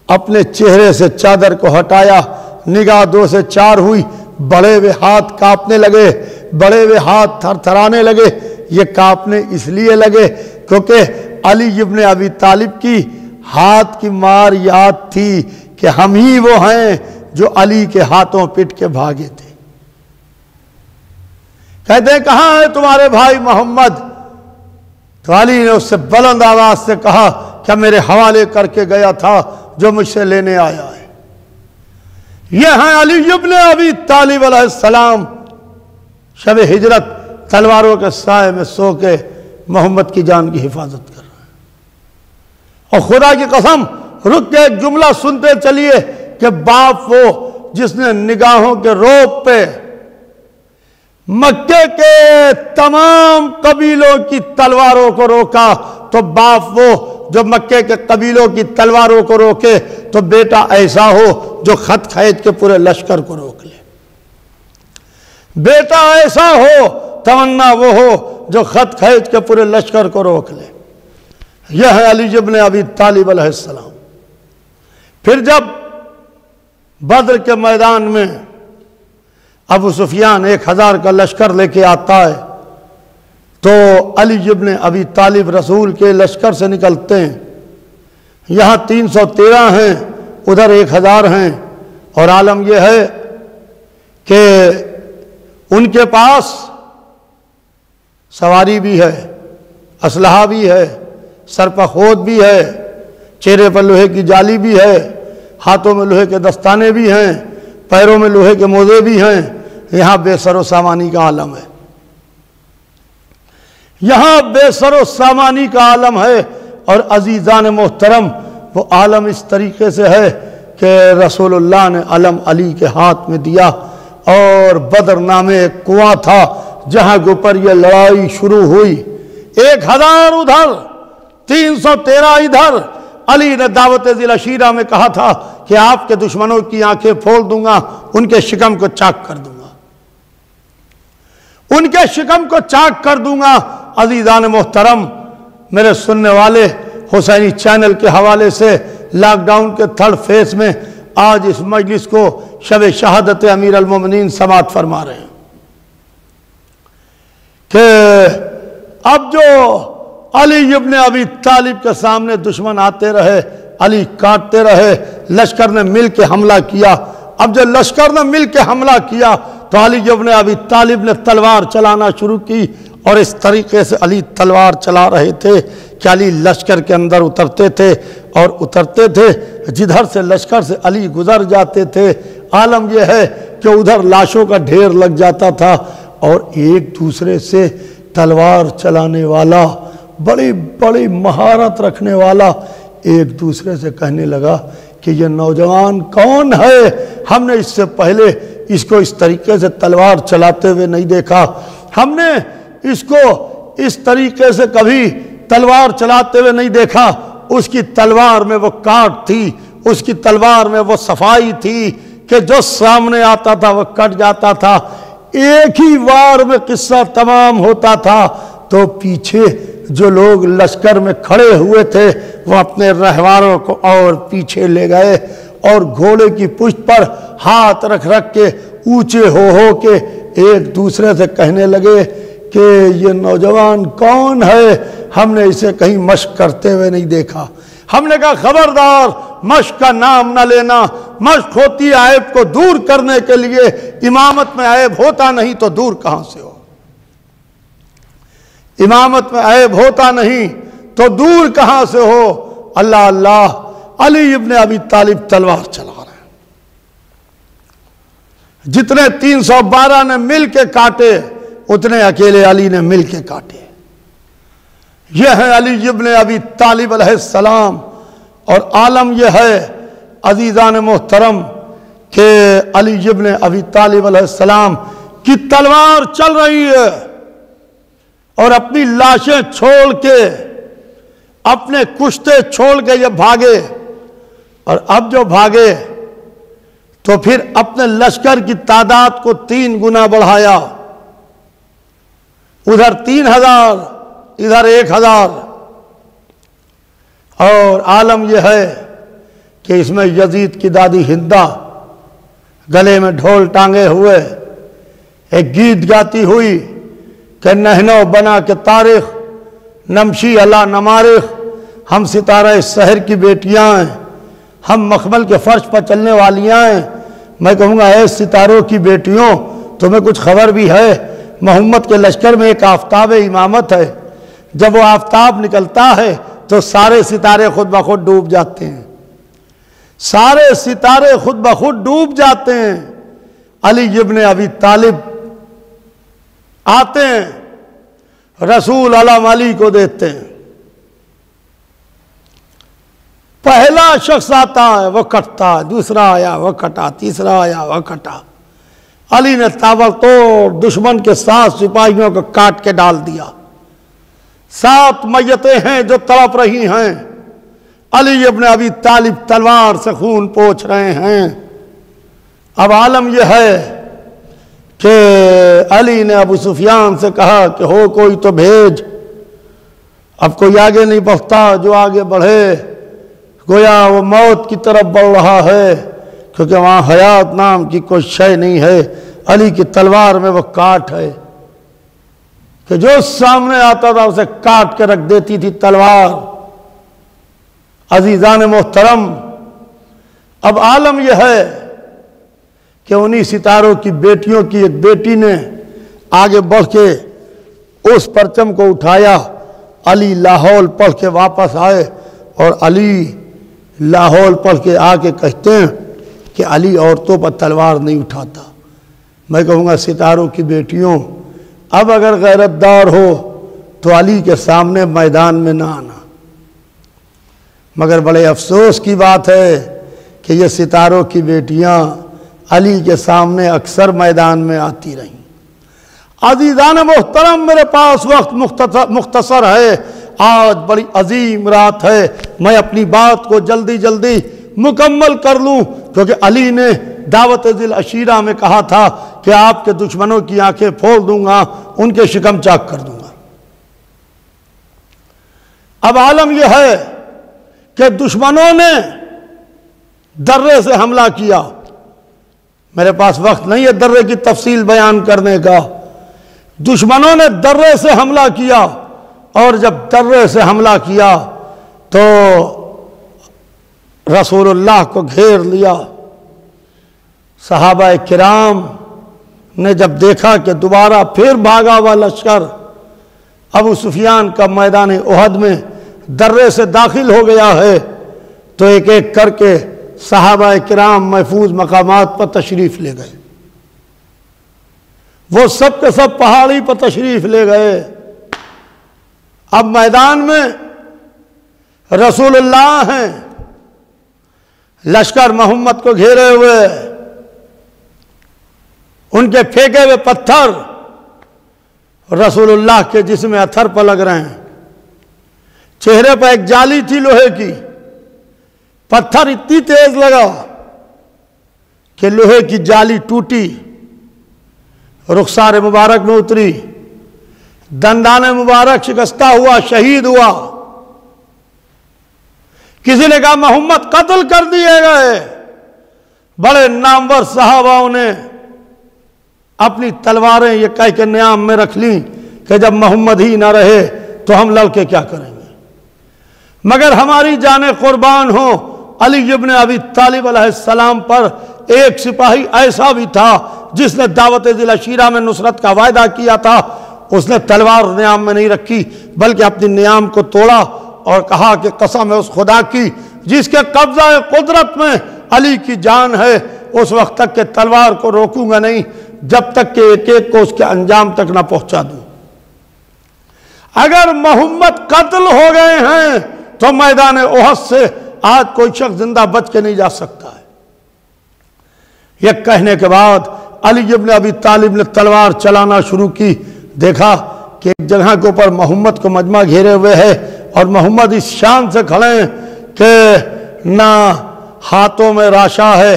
अपने चेहरे से चादर को हटाया, निगाह 2 से 4 हुई, बड़े हुए हाथ कांपने लगे, बड़े हुए हाथ थरथराने लगे। ये कांपने इसलिए लगे क्योंकि अली इब्ने अबी तालिब की हाथ की मार याद थी कि हम ही वो हैं जो अली के हाथों पिट के भागे थे। कहते हैं कहाँ है तुम्हारे भाई मोहम्मद? तो अली ने उससे बुलंद आवाज से कहा क्या मेरे हवाले करके गया था जो मुझसे लेने आया है। यह है अली इब्ने अबी तालिब अलैहिस्सलाम, शब हिजरत तलवारों के साए में सो के मोहम्मद की जान की हिफाजत कर रहे हैं। और खुदा की कसम, रुक के एक जुमला सुनते चलिए कि बाप वो जिसने निगाहों के रोप पे मक्के के तमाम कबीलों की तलवारों को रोका, तो बाप वो जो मक्के के कबीलों की तलवारों को रोके तो बेटा ऐसा हो जो खत खैज के पूरे लश्कर को रोक ले। बेटा ऐसा हो, तमन्ना वो हो जो खत खैज के पूरे लश्कर को रोक ले। यह है अली इब्ने अबी तालिब अलैहिस्सलाम। फिर जब बद्र के मैदान में अबू सुफियान 1000 का लश्कर लेके आता है तो अली इब्ने अबी तालिब रसूल के लश्कर से निकलते हैं। यहाँ 313 हैं, उधर 1000 हैं। और आलम यह है कि उनके पास सवारी भी है, असलहा भी है, सर पर खोद भी है, चेहरे पर लोहे की जाली भी है, हाथों में लोहे के दस्ताने भी हैं, पैरों में लोहे के मोजे भी हैं। यहाँ बेसरो सामानी का आलम है, यहाँ बेसरो सामानी का आलम है। और अजीज़ान मोहतरम, वो आलम इस तरीके से है कि रसूलुल्लाह ने अलम अली के हाथ में दिया। और बदर नामे एक कुआं था जहाँ के ऊपर यह लड़ाई शुरू हुई। 1000 उधर, 313 इधर। अली ने दावत ज़िल अशीरा में कहा था कि आपके दुश्मनों की आंखें फोड़ दूंगा, उनके शिकम को चाक कर दूंगा, उनके शिकम को चाक कर दूंगा। अजीज़ान मोहतरम, मेरे सुनने वाले हुसैनी चैनल के हवाले से लॉकडाउन के 3rd फेज में आज इस मजलिस को शब शहादत अमीर अल मोमिनीन समाअत फरमा रहे हैं कि अब जो अली इब्ने अबी तालिब के सामने दुश्मन आते रहे, अली काटते रहे, लश्कर ने मिल के हमला किया अब जब लश्कर ने मिल के हमला किया तो अली इब्न अबी तालिब ने तलवार चलाना शुरू की, और इस तरीके से अली तलवार चला रहे थे कि अली लश्कर के अंदर उतरते थे, और उतरते थे जिधर से लश्कर से अली गुजर जाते थे, आलम यह है कि उधर लाशों का ढेर लग जाता था, और एक दूसरे से तलवार चलाने वाला, बड़ी बड़ी महारत रखने वाला एक दूसरे से कहने लगा कि ये नौजवान कौन है, हमने इससे पहले इसको इस तरीके से तलवार चलाते हुए नहीं देखा, हमने इसको इस तरीके से कभी तलवार चलाते हुए नहीं देखा। उसकी तलवार में वो काट थी, उसकी तलवार में वो सफाई थी कि जो सामने आता था वो कट जाता था। एक ही वार में किस्सा तमाम होता था तो पीछे जो लोग लश्कर में खड़े हुए थे वो अपने रहवारों को और पीछे ले गए, और घोड़े की पुष्ट पर हाथ रख रख के ऊंचे हो के एक दूसरे से कहने लगे कि ये नौजवान कौन है, हमने इसे कहीं मश्क करते हुए नहीं देखा। हमने कहा खबरदार, मश्क का नाम न लेना, मश्क होती है ऐब को दूर करने के लिए, इमामत में ऐब होता नहीं तो दूर कहां से हो, इमामत में ऐब होता नहीं तो दूर कहां से हो। अल्लाह अल्लाह, अली इब्न अबी तालिब तलवार चला रहे हैं, जितने 312 ने मिल के काटे उतने अकेले अली ने मिल के काटे। यह है अली इब्न अबी तालिब अलैहिस्सलाम, और आलम यह है अजीज़ान मोहतरम के अली इब्न अबी तालिब अलैहिस्सलाम की तलवार चल रही है, और अपनी लाशें छोड़ के, अपने कुश्ते छोड़ के ये भागे, और अब जो भागे तो फिर अपने लश्कर की तादाद को 3 गुना बढ़ाया, उधर 3000 इधर 1000, और आलम यह है कि इसमें यजीद की दादी हिंदा गले में ढोल टांगे हुए एक गीत गाती हुई कि नहनो बना के तारीख नमशी अला नमारिख, हम सितारा इस शहर की बेटियां हैं, हम मखमल के फर्श पर चलने वालियां हैं। मैं कहूँगा ऐ सितारों की बेटियों, तुम्हें कुछ खबर भी है, मोहम्मद के लश्कर में एक आफ्ताब इमामत है, जब वो आफ्ताब निकलता है तो सारे सितारे खुद ब खुद डूब जाते हैं, सारे सितारे खुद ब खुद डूब जाते हैं। अली इब्न अबी तालिब आते हैं, रसूल अलम अली को देते हैं, पहला शख्स आता है वो कटता है, दूसरा आया वो कटा, तीसरा आया वो कटा। अली ने ताबड़तोड़ दुश्मन के 7 सिपाहियों को काट के डाल दिया। 7 मैयतें हैं जो तड़प रही हैं, अली इब्न अबी तालिब तलवार से खून पोंछ रहे हैं। अब आलम यह है कि अली ने अबू सुफियान से कहा कि हो कोई तो भेज, अब कोई आगे नहीं बढ़ता, जो आगे बढ़े गोया वो मौत की तरफ बढ़ रहा है, क्योंकि वहाँ हयात नाम की कोई शय नहीं है। अली की तलवार में वो काट है कि जो सामने आता था उसे काट के रख देती थी तलवार। अजीज़ान मोहतरम, अब आलम यह है कि उन्हीं सितारों की बेटियों की एक बेटी ने आगे बढ़ के उस परचम को उठाया। अली लाहौल पढ़ के वापस आए, और अली लाहौल पढ़ के आके कहते हैं कि अली औरतों पर तलवार नहीं उठाता। मैं कहूँगा सितारों की बेटियों, अब अगर गैरतदार हो तो अली के सामने मैदान में ना आना। मगर बड़े अफसोस की बात है कि ये सितारों की बेटियां अली के सामने अक्सर मैदान में आती रहीं। अज़ीज़ान मोहतरम, मेरे पास वक्त मुख्तसर है, आज बड़ी अजीम रात है, मैं अपनी बात को जल्दी जल्दी मुकम्मल कर लूँ, क्योंकि अली ने दावत ज़िल अशीरा में कहा था कि आपके दुश्मनों की आंखें फोड़ दूंगा, उनके शिकम चाक कर दूंगा। अब आलम यह है कि दुश्मनों ने दर्रे से हमला किया। मेरे पास वक्त नहीं है दर्रे की तफसील बयान करने का। दुश्मनों ने दर्रे से हमला किया, और जब दर्रे से हमला किया तो रसूलुल्लाह को घेर लिया। सहाबा किराम ने जब देखा कि दोबारा फिर भागा हुआ लश्कर अबू सुफियान का मैदान उहद में दर्रे से दाखिल हो गया है, तो एक एक करके सहाबा किराम महफूज मकामात पर तशरीफ ले गए। वो सब के सब पहाड़ी पर तशरीफ ले गए। अब मैदान में रसूलुल्लाह हैं, लश्कर मोहम्मद को घेरे हुए, उनके फेंके हुए पत्थर रसूलुल्लाह के जिस्म अथर पर लग रहे हैं। चेहरे पर एक जाली थी लोहे की, पत्थर इतनी तेज लगा कि लोहे की जाली टूटी, रुखसार मुबारक में उतरी, दंदाने मुबारक शिकस्ता हुआ, शहीद हुआ। किसी ने कहा मोहम्मद कत्ल कर दिए गए। बड़े नामवर सहाबाओं ने अपनी तलवारें ये कह के न्याम में रख ली कि जब मोहम्मद ही ना रहे तो हम लड़के क्या करेंगे। मगर हमारी जाने कुर्बान हो, अली इब्न अबी तालिब अलैहिस्सलाम पर एक सिपाही ऐसा भी था जिसने दावत जिला शीरा में नुसरत का वायदा किया था। उसने तलवार न्याम में नहीं रखी बल्कि अपनी न्याम को तोड़ा और कहा कि कसम है उस खुदा की जिसके कब्जा कुदरत में अली की जान है, उस वक्त तक के तलवार को रोकूंगा नहीं जब तक कि एक एक को उसके अंजाम तक ना पहुंचा दूं। अगर मोहम्मद कत्ल हो गए हैं तो मैदान उहद से आज कोई शख्स जिंदा बच के नहीं जा सकता है। यह कहने के बाद अली इब्न अबी तालिब ने तलवार चलाना शुरू की। देखा कि एक जगह के ऊपर मोहम्मद को मजमा घेरे हुए है और मोहम्मद इस शान से खड़े हैं कि ना हाथों में राशा है,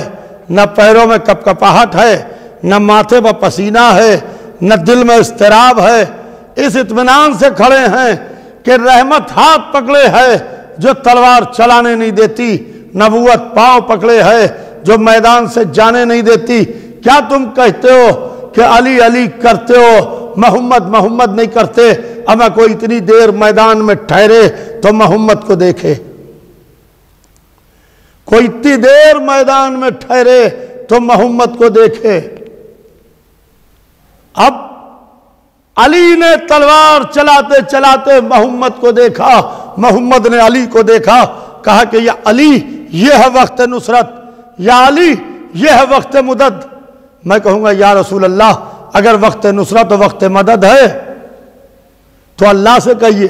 न पैरों में कपकपाहट है, न माथे पर पसीना है, न दिल में इस्तराब है। इस इत्मीनान से खड़े हैं कि रहमत हाथ पकड़े है जो तलवार चलाने नहीं देती, नबूवत पांव पकड़े है जो मैदान से जाने नहीं देती। क्या तुम कहते हो कि अली अली करते हो, मोहम्मद मोहम्मद नहीं करते? अब कोई इतनी देर मैदान में ठहरे तो मोहम्मद को देखे, कोई इतनी देर मैदान में ठहरे तो मोहम्मद को देखे। अब अली ने तलवार चलाते चलाते मोहम्मद को देखा, मोहम्मद ने अली को देखा, कहा कि या अली यह है वक्त नुसरत, या अली यह है वक्त मदद। मैं कहूंगा या रसूल अल्लाह अगर वक्त नुसरत और वक्त मदद है तो अल्लाह से कहिए,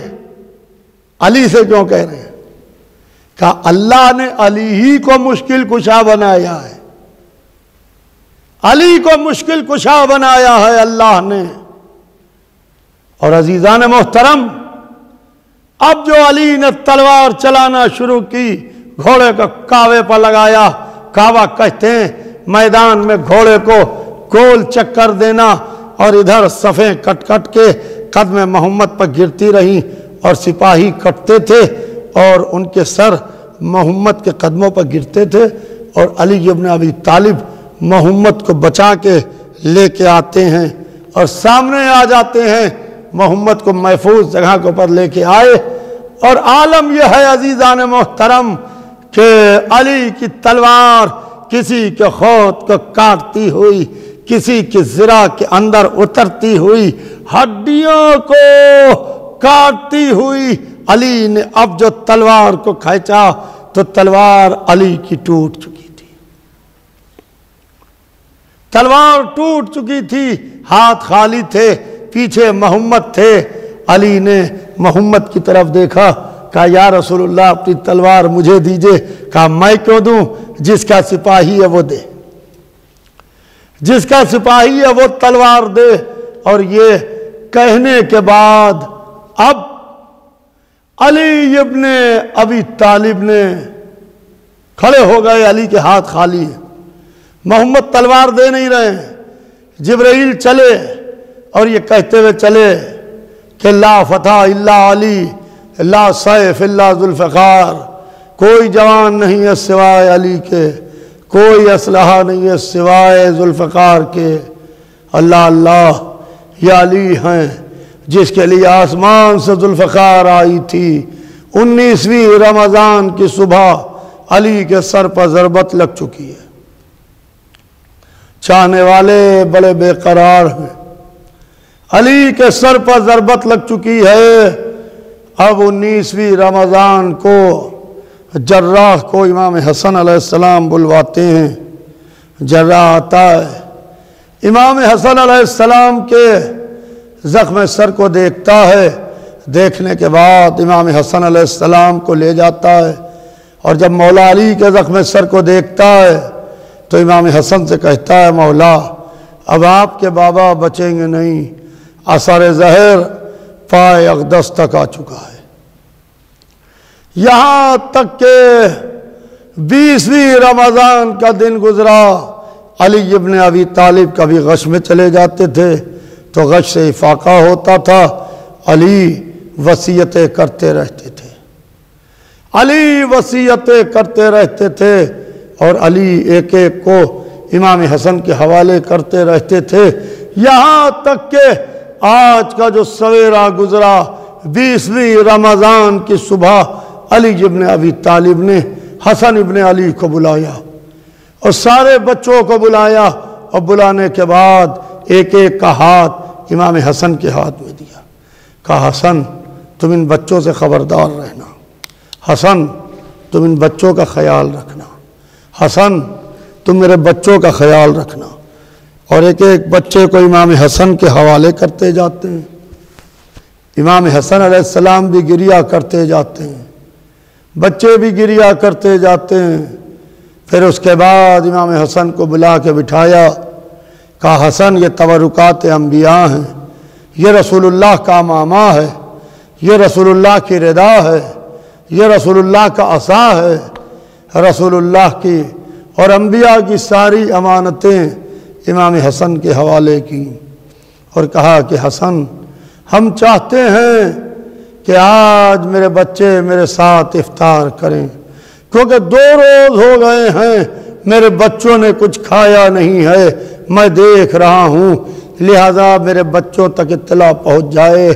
अली से क्यों कह रहे हैं? कहा अल्लाह ने अली ही को मुश्किल कुशा बनाया है, अली को मुश्किल कुशा बनाया है अल्लाह ने। और अजीजान मोहतरम, अब जो अली ने तलवार चलाना शुरू की, घोड़े को कावे पर लगाया। कावा कहते हैं मैदान में घोड़े को गोल चक्कर देना, और इधर सफ़ें कट कट के कदम मोहम्मद पर गिरती रहीं और सिपाही कटते थे और उनके सर मोहम्मद के कदमों पर गिरते थे। और अली इब्न अबी तालिब मोहम्मद को बचा के लेके आते हैं और सामने आ जाते हैं, मोहम्मद को महफूज जगह के ऊपर लेके आए। और आलम यह है अजीजान मोहतरम कि अली की तलवार किसी के खोत को काटती हुई, किसी की ज़िरा के अंदर उतरती हुई, हड्डियों को काटती हुई, अली ने अब जो तलवार को खींचा तो तलवार अली की टूट चुकी थी, तलवार टूट चुकी थी, हाथ खाली थे, पीछे मोहम्मद थे। अली ने मोहम्मद की तरफ देखा, कहा या रसूलुल्लाह अपनी तलवार मुझे दीजिए। कहा मैं क्यों दूं, जिसका सिपाही है वो दे, जिसका सिपाही है वो तलवार दे। और ये कहने के बाद अब अली इब्ने अबी तालिब ने खड़े हो गए, अली के हाथ खाली है, मोहम्मद तलवार दे नहीं रहे हैं। जिब्राइल चले और ये कहते हुए चले कि ला फतह इल्ला अली, ला सैफ इल्ला जुल्फ़िकार, कोई जवान नहीं है सिवाय अली के, कोई असलहा नहीं है सिवाय जुल्फ़िकार के। अल्लाह अल्लाह, या अली हैं जिसके लिए आसमान से जुल्फ़िकार आई थी। 19वीं रमज़ान की सुबह अली के सर पर ज़रबत लग चुकी है। चाहने वाले बड़े बेकरार हैं। अली के सर पर ज़रबत लग चुकी है। अब 19वीं रमज़ान को जर्राह को इमाम हसन अलैहिस्सलाम बुलवाते हैं। जर्राह आता है, इमाम हसन अलैहिस्सलाम के ज़ख्म सर को देखता है। देखने के बाद इमाम हसन अलैहिस्सलाम को ले जाता है और जब मौला अली के ज़ख्म सर को देखता है तो इमाम हसन से कहता है, मौला अब आपके बाबा बचेंगे नहीं, असर ज़हर पाए अक़दस तक आ चुका है। यहाँ तक के 20वीं रमज़ान का दिन गुजरा। अली इब्न अबी तालिब कभी गश में चले जाते थे तो गश से इफाका होता था। अली वसीयतें करते रहते थे, अली वसीयतें करते रहते थे और अली एक एक को इमाम हसन के हवाले करते रहते थे। यहाँ तक के आज का जो सवेरा गुजरा 20वीं रमज़ान की सुबह, अली इब्न अबी तालिब ने हसन इब्न अली को बुलाया और सारे बच्चों को बुलाया और बुलाने के बाद एक एक का हाथ इमाम हसन के हाथ में दिया। कहा, हसन तुम इन बच्चों से ख़बरदार रहना, हसन तुम इन बच्चों का ख्याल रखना, हसन तुम मेरे बच्चों का ख्याल रखना। और एक एक बच्चे को इमाम हसन के हवाले करते जाते हैं। इमाम हसन अलैहिस्सलाम भी गिरिया करते जाते हैं, बच्चे भी गिरिया करते जाते हैं। फिर उसके बाद इमाम हसन को बुला के बिठाया। कहा, हसन ये तबरुकात अंबिया हैं, ये रसूलुल्लाह का मामा है, ये रसूलुल्लाह की रिदा है, ये रसूलुल्लाह का असा है। रसूलुल्लाह की और अंबिया की सारी अमानतें इमाम हसन के हवाले की और कहा कि हसन हम चाहते हैं कि आज मेरे बच्चे मेरे साथ इफ्तार करें, क्योंकि 2 रोज़ हो गए हैं मेरे बच्चों ने कुछ खाया नहीं है, मैं देख रहा हूँ। लिहाजा मेरे बच्चों तक इत्तला पहुँच जाए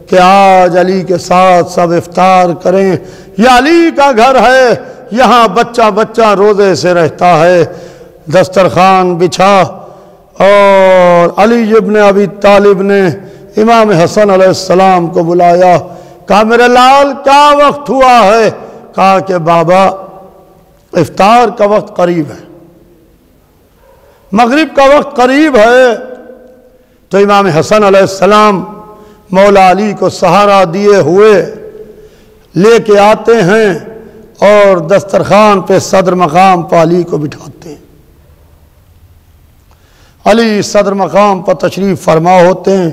कि आज अली के साथ सब इफ्तार करें। यह अली का घर है, यहाँ बच्चा बच्चा रोज़े से रहता है। दस्तरखान बिछा और अली इब्न अबी तालिब ने इमाम हसन अलैहिस्सलाम को बुलाया। कहा, मेरे लाल क्या वक्त हुआ है? कहा कि बाबा इफ्तार का वक्त करीब है, मगरिब का वक्त करीब है। तो इमाम हसन अलैहिस्सलाम मौला अली को सहारा दिए हुए लेके आते हैं और दस्तरखान पे सदर मकाम पर अली को बिठाते हैं। अली सदर मकाम पर तशरीफ़ फरमा होते हैं।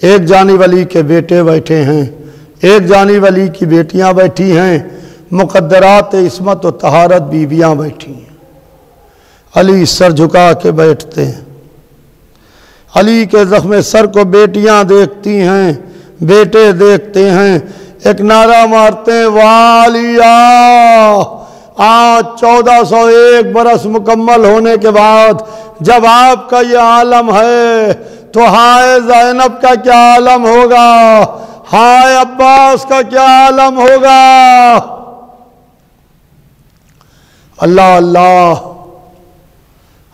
एक जानिब अली के बेटे बैठे हैं, एक जानिब अली की बेटियां बैठी हैं, मुक़द्दरात इस्मत और तहारत बीबियां बैठी हैं। अली सर झुका के बैठते हैं। अली के ज़ख्म सर को बेटियां देखती हैं, बेटे देखते हैं, एक नारा मारते हैं, वालिया। आज 1401 बरस मुकम्मल होने के बाद जब आपका ये आलम है तो हाय ज़ैनब का क्या आलम होगा, हाय अब्बास का क्या आलम होगा। अल्लाह अल्लाह।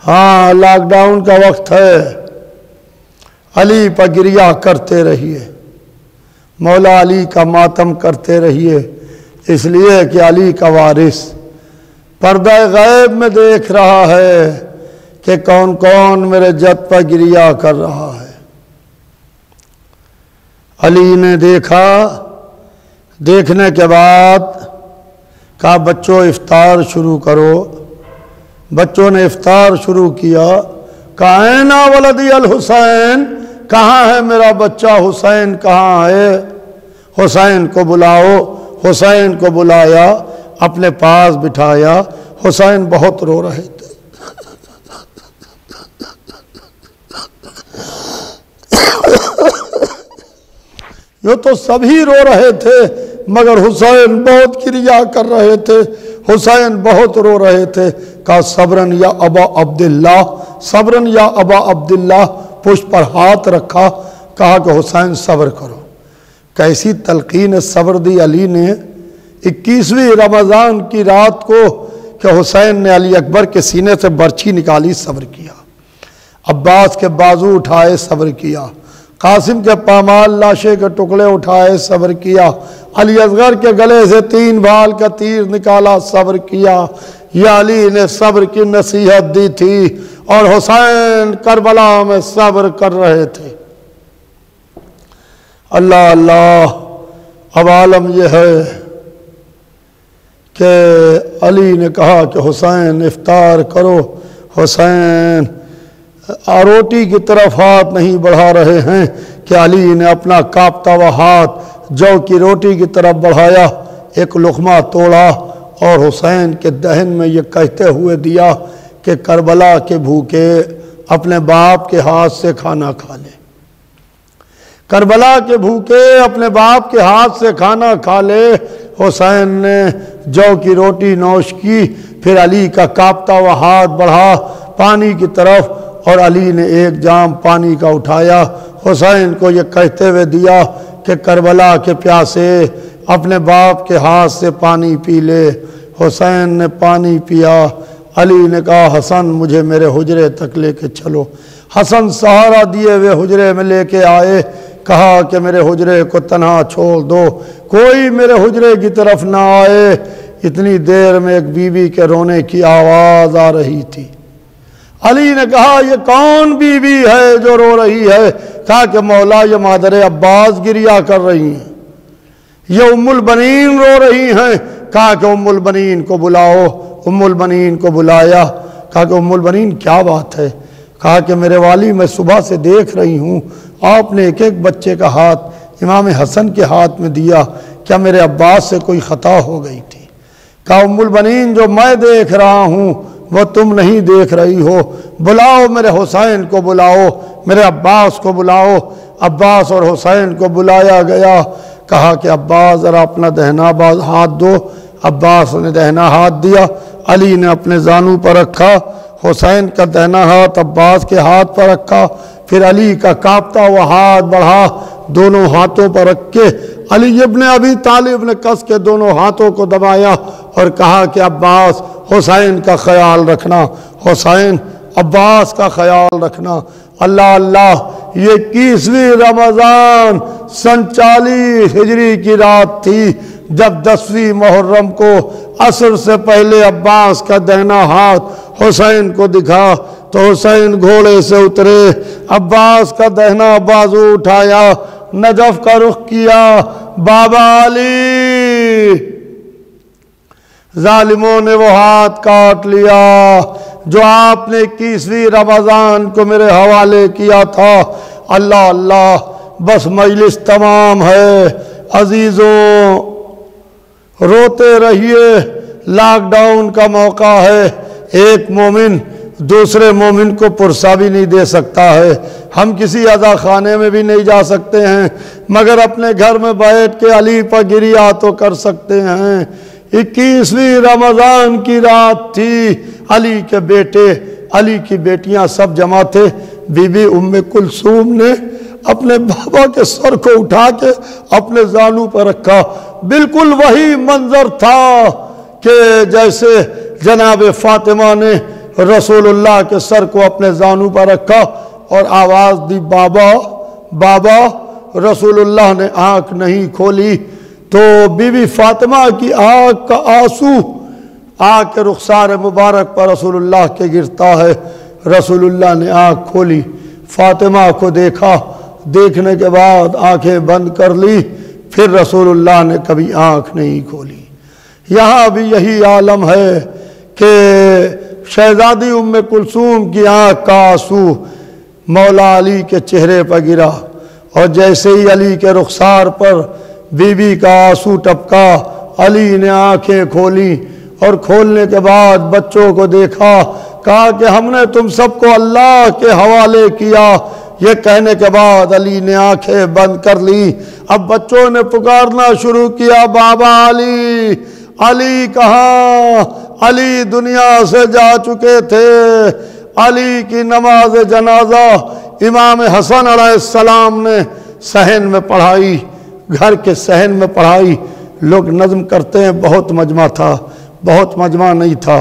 हाँ, लॉकडाउन का वक्त है, अली पर गिरिया करते रहिए, मौला अली का मातम करते रहिए, इसलिए कि अली का वारिस पर्दा गैब में देख रहा है कि कौन कौन मेरे जद पर गिरिया कर रहा है। अली ने देखा, देखने के बाद कहा, बच्चों इफ्तार शुरू करो। बच्चों ने इफ्तार शुरू किया। कहा, ऐना वलदी अल हुसैन, कहाँ है मेरा बच्चा हुसैन, कहाँ है? हुसैन को बुलाओ। हुसैन को बुलाया, अपने पास बिठाया। हुसैन बहुत रो रहे थे। ये तो सभी रो रहे थे मगर हुसैन बहुत क्रिया कर रहे थे, हुसैन बहुत रो रहे थे। कहा, सब्रन या अबा अब्दुल्लाह, सब्रन या अबा अब्दुल्लाह। पुष्प पर हाथ रखा, कहा कि हुसैन सब्र करो। कैसी तलकीन सब्र दी अली ने 21वीं रमज़ान की रात को कि हुसैन ने अली अकबर के सीने से बर्छी निकाली, सब्र किया। अब्बास के बाजू उठाए सब्र किया, कासिम के पामाल लाशे के टुकड़े उठाए सब्र किया, अली असगर के गले से 3 बाल का तीर निकाला सब्र किया। या अली ने सब्र की नसीहत दी थी और हुसैन करबला में सब्र कर रहे थे। अल्लाह अल्लाह, अब आलम यह है कि अली ने कहा कि हुसैन इफ्तार करो। हुसैन रोटी की तरफ हाथ नहीं बढ़ा रहे हैं कि अली ने अपना कांपता हुआ हाथ जौ की रोटी की तरफ बढ़ाया, एक लुक़मा तोड़ा और हुसैन के दहन में ये कहते हुए दिया कि करबला के भूखे अपने बाप के हाथ से खाना खा ले, करबला के भूखे अपने बाप के हाथ से खाना खा ले। हुसैन ने जौ की रोटी नोश की, फिर अली का कांपता हुआ हाथ बढ़ा पानी की तरफ और अली ने एक जाम पानी का उठाया, हुसैन को ये कहते हुए दिया कि करबला के प्यासे अपने बाप के हाथ से पानी पी ले। हुसैन ने पानी पिया। अली ने कहा हसन मुझे मेरे हुजरे तक लेके चलो। हसन सहारा दिए हुए हुजरे में लेके आए, कहा कि मेरे हुजरे को तन्हा छोड़ दो, कोई मेरे हुजरे की तरफ ना आए। इतनी देर में एक बीवी के रोने की आवाज़ आ रही थी। अली ने कहा ये कौन बीवी है जो रो रही है? कहा कि मौला ये मादर अब्बास गिरिया कर रही हैं, ये उम्मुल बनीन रो रही हैं। कहा कि उम्मुल बनीन को बुलाओ। उम्मुल बनीन को बुलाया। कहा कि उम्मुल बनीन क्या बात है? कहा कि मेरे वाली मैं सुबह से देख रही हूँ आपने एक एक बच्चे का हाथ इमाम हसन के हाथ में दिया, क्या मेरे अब्बास से कोई ख़ता हो गई थी? कहा उम्मुल बनीन जो मैं देख रहा हूँ वो तुम नहीं देख रही हो, बुलाओ मेरे हुसैन को बुलाओ, मेरे अब्बास को बुलाओ। अब्बास और हुसैन को बुलाया गया। कहा कि अब्बास ज़रा अपना दहना हाथ दो। अब्बास ने दहना हाथ दिया, अली ने अपने जानू पर रखा, हुसैन का दहना हाथ अब्बास के हाथ पर रखा, फिर अली का कांपता हुआ हाथ बढ़ा, दोनों हाथों पर रख के अली इब्ने अबी तालिब ने कस के दोनों हाथों को दबाया और कहा कि अब्बास हुसैन का ख्याल रखना, हुसैन अब्बास का ख्याल रखना। अल्लाह अल्लाह, ये 21वीं रमज़ान सन 40 हिजरी की रात थी जब 10वीं मुहर्रम को असर से पहले अब्बास का दाहिना हाथ हुसैन को दिखा तो हुसैन घोड़े से उतरे, अब्बास का दाहिना बाजू उठाया, नजफ का रुख किया, बाबा अली। जालिमों ने वो हाथ काट लिया जो आपने 21वीं रमज़ान को मेरे हवाले किया था। अल्लाह अल्लाह, बस मजलिस तमाम है। अजीज़ों, रोते रहिए, लॉकडाउन का मौका है। एक मोमिन दूसरे मोमिन को पुरसा भी नहीं दे सकता है, हम किसी अज़ा खाने में भी नहीं जा सकते हैं, मगर अपने घर में बैठ के अली पर गिरिया तो कर सकते हैं। 21वीं रमज़ान की रात थी, अली के बेटे, अली की बेटियां सब जमा थे। बीबी उम्मे कुलसूम ने अपने बाबा के सर को उठा के अपने जानू पर रखा। बिल्कुल वही मंजर था कि जैसे जनाब फातिमा ने रसूलुल्लाह के सर को अपने जानू पर रखा और आवाज़ दी बाबा बाबा। रसूलुल्लाह ने आँख नहीं खोली तो बीबी फातिमा की आँख का आंसू आँख के रुखसार मुबारक पर रसूलुल्लाह के गिरता है। रसूलुल्लाह ने आँख खोली, फातिमा को देखा, देखने के बाद आंखें बंद कर ली, फिर रसूलुल्लाह ने कभी आँख नहीं खोली। यहाँ भी यही आलम है कि शहजादी उम्मे कुलसूम की आँख का आंसू मौला अली के चेहरे पर गिरा और जैसे ही अली के रुखसार पर बीबी का आंसू टपका, अली ने आंखें खोली और खोलने के बाद बच्चों को देखा, कहा कि हमने तुम सबको अल्लाह के हवाले किया। ये कहने के बाद अली ने आंखें बंद कर ली। अब बच्चों ने पुकारना शुरू किया, बाबा अली, अली कहाँ? अली दुनिया से जा चुके थे। अली की नमाज जनाजा इमाम हसन अलैहिस्सलाम ने सहन में पढ़ाई, घर के सहन में पढ़ाई। लोग नज़्म करते हैं बहुत मजमा था, बहुत मजमा नहीं था।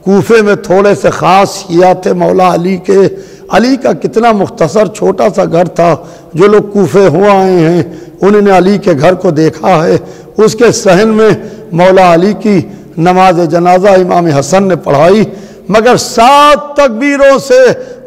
कूफे में थोड़े से ख़ास शिया थे मौला अली के, अली का कितना मुख्तसर छोटा सा घर था। जो लोग कूफे हुआ आए हैं उन्होंने अली के घर को देखा है। उसके सहन में मौला अली की नमाज जनाजा इमाम हसन ने पढ़ाई, मगर 7 तकबीरों से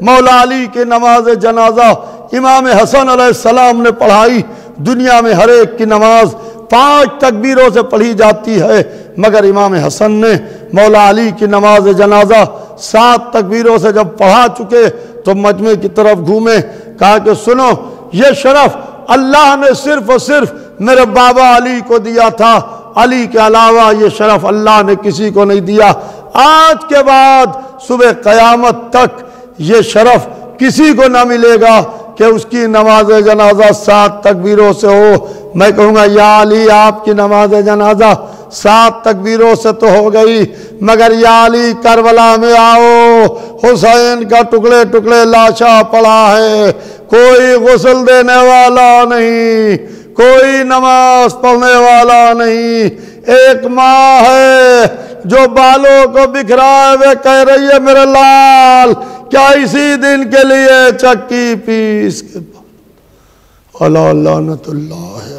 मौला अली की नमाज जनाजा इमाम हसन अलैहिस्सलाम ने पढ़ाई। दुनिया में हर एक की नमाज 5 तकबीरों से पढ़ी जाती है, मगर इमाम हसन ने मौला अली की नमाज जनाजा 7 तकबीरों से जब पढ़ा चुके तो मजमे की तरफ घूमे, कहा कि सुनो, ये शरफ अल्लाह ने सिर्फ और सिर्फ मेरे बाबा अली को दिया था, अली के अलावा ये शरफ अल्लाह ने किसी को नहीं दिया। आज के बाद सुबह क़यामत तक ये शरफ किसी को ना मिलेगा कि उसकी नमाज जनाजा 7 तकबीरों से हो। मैं कहूँगा या अली, आपकी नमाज जनाजा 7 तकबीरों से तो हो गई, मगर या अली करबला में आओ, हुसैन का टुकड़े टुकड़े लाशा पड़ा है, कोई गुस्ल देने वाला नहीं, कोई नमाज पढ़ने वाला नहीं। एक माँ है जो बालों को बिखराए हुए कह रही है मेरे लाल, क्या इसी दिन के लिए चक्की पीस के अल्लाह लानतुल्लाह।